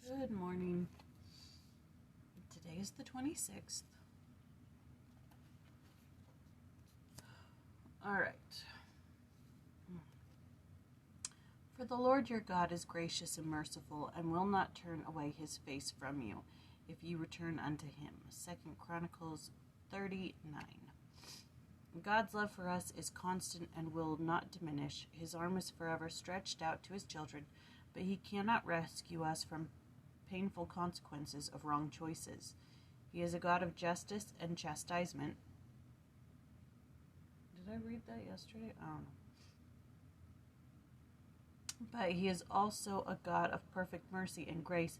Good morning. Today is the 26th. All right. For the Lord your God is gracious and merciful, and will not turn away his face from you, if you return unto him. 2 Chronicles 39. God's love for us is constant and will not diminish. His arm is forever stretched out to his children, but he cannot rescue us from painful consequences of wrong choices. He is a God of justice and chastisement. Did I read that yesterday? I don't know. But he is also a God of perfect mercy and grace,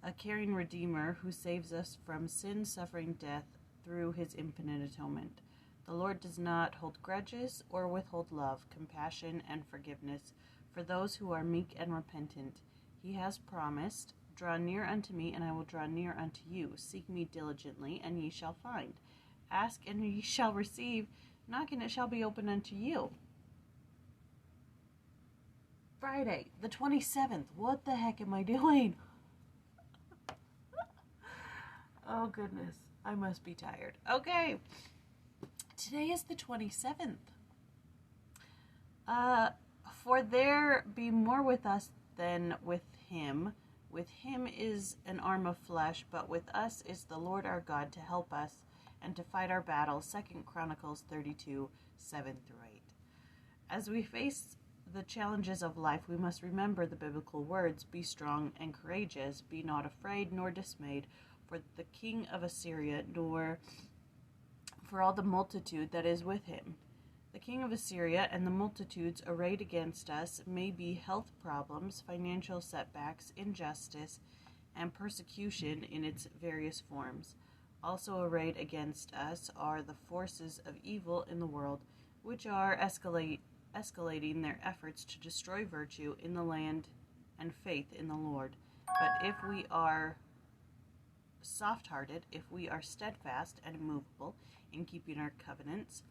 a caring Redeemer who saves us from sin, suffering, death through his infinite atonement. The Lord does not hold grudges or withhold love, compassion, and forgiveness for those who are meek and repentant. He has promised, "Draw near unto me, and I will draw near unto you. Seek me diligently, and ye shall find. Ask, and ye shall receive. Knock, and it shall be opened unto you." Friday, the 27th. What the heck am I doing? Oh, goodness. I must be tired. Okay. Today is the 27th. For there be more with us than with him. With him is an arm of flesh, but with us is the Lord our God to help us and to fight our battles. 2 Chronicles 32, 7-8. As we face the challenges of life, we must remember the biblical words, "Be strong and courageous, be not afraid nor dismayed for the king of Assyria, nor for all the multitude that is with him." The king of Assyria and the multitudes arrayed against us may be health problems, financial setbacks, injustice, and persecution in its various forms. Also arrayed against us are the forces of evil in the world, which are escalating their efforts to destroy virtue in the land and faith in the Lord. But if we are soft-hearted, if we are steadfast and immovable in keeping our covenants,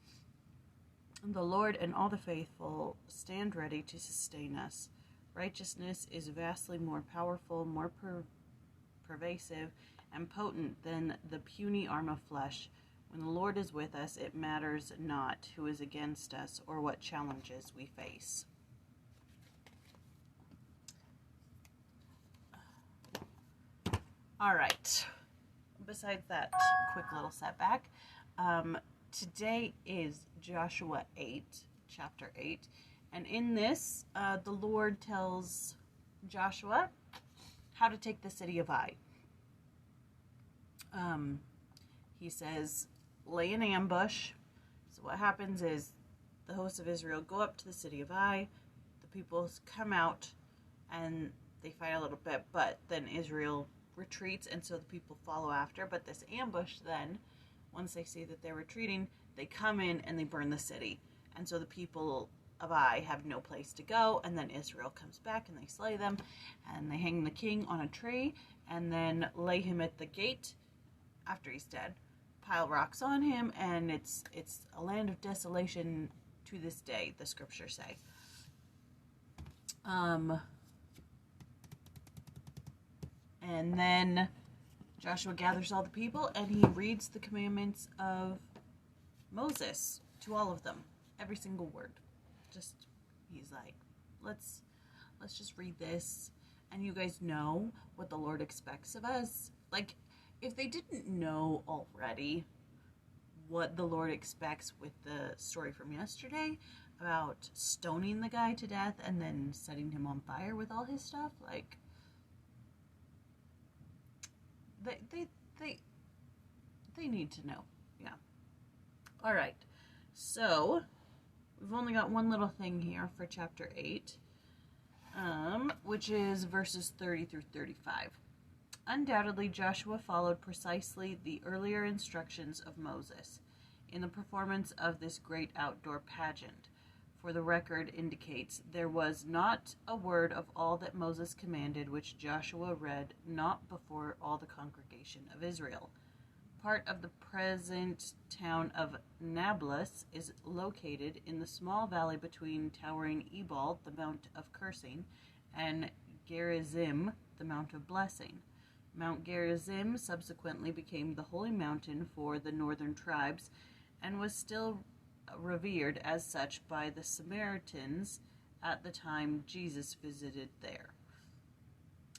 the Lord and all the faithful stand ready to sustain us. Righteousness is vastly more powerful, more pervasive, and potent than the puny arm of flesh. When the Lord is with us, it matters not who is against us or what challenges we face. All right. Besides that quick little setback, today is Joshua 8, chapter 8. And in this, the Lord tells Joshua how to take the city of Ai. He says, lay an ambush. So what happens is the hosts of Israel go up to the city of Ai. The people come out and they fight a little bit, but then Israel retreats, and so the people follow after. But this ambush then, once they see that they're retreating, they come in and they burn the city. And so the people of Ai have no place to go, and then Israel comes back and they slay them, and they hang the king on a tree, and then lay him at the gate after he's dead, pile rocks on him, and it's a land of desolation to this day, the scriptures say. And then Joshua gathers all the people and he reads the commandments of Moses to all of them, every single word. He's like, let's just read this, and you guys know what the Lord expects of us. Like, if they didn't know already what the Lord expects with the story from yesterday about stoning the guy to death and then setting him on fire with all his stuff, like, they need to know. Yeah. All right. So we've only got one little thing here for chapter 8, which is verses 30-35. Undoubtedly, Joshua followed precisely the earlier instructions of Moses in the performance of this great outdoor pageant. For the record indicates there was not a word of all that Moses commanded which Joshua read not before all the congregation of Israel. Part of the present town of Nablus is located in the small valley between towering Ebal, the Mount of Cursing, and Gerizim, the Mount of Blessing. Mount Gerizim subsequently became the holy mountain for the northern tribes and was still revered as such by the Samaritans at the time Jesus visited there.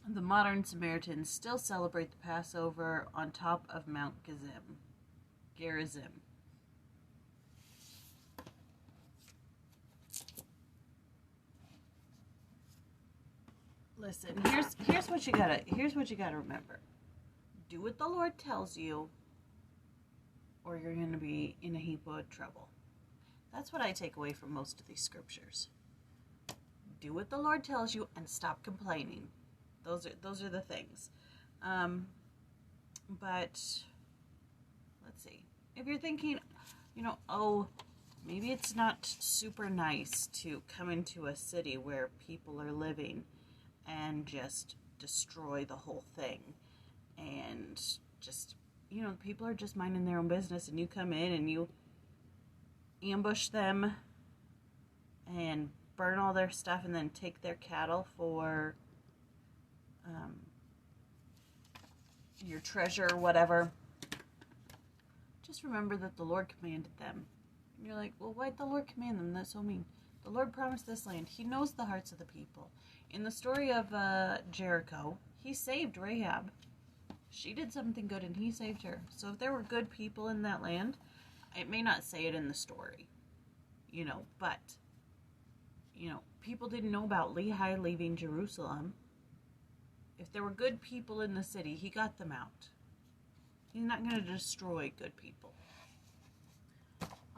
The modern Samaritans still celebrate the Passover on top of Mount Gerizim. Listen, here's what you gotta remember. Do what the Lord tells you, or you're gonna be in a heap of trouble. That's what I take away from most of these scriptures. Do what the Lord tells you and stop complaining. Those are the things. But let's see. If you're thinking, oh, maybe it's not super nice to come into a city where people are living and just destroy the whole thing, and just, people are just minding their own business, and you come in and you ambush them and burn all their stuff and then take their cattle for your treasure or whatever. Just remember that the Lord commanded them. And you're like, well, why'd the Lord command them? That's so mean. The Lord promised this land. He knows the hearts of the people. In the story of Jericho, he saved Rahab. She did something good and he saved her. So if there were good people in that land, it may not say it in the story, but, people didn't know about Lehi leaving Jerusalem. If there were good people in the city, he got them out. He's not going to destroy good people.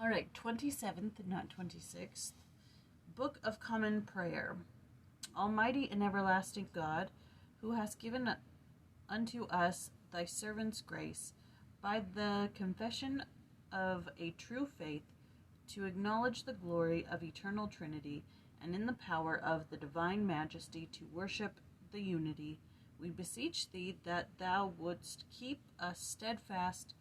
All right, 27th, not 26th. Book of Common Prayer. Almighty and everlasting God, who hast given unto us thy servants grace, by the confession of a true faith, to acknowledge the glory of eternal Trinity, and in the power of the divine majesty to worship the unity, we beseech thee that thou wouldst keep us steadfast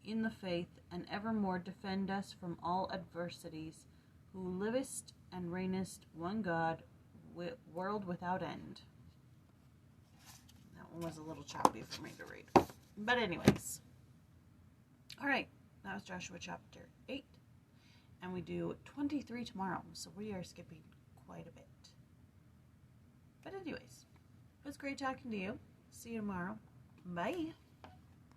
in the faith, and evermore defend us from all adversities, who livest and reignest one God, world without end. That one was a little choppy for me to read. But anyways. Alright, that was Joshua chapter 8. And we do 23 tomorrow, so we are skipping quite a bit. But anyways, it was great talking to you. See you tomorrow. Bye.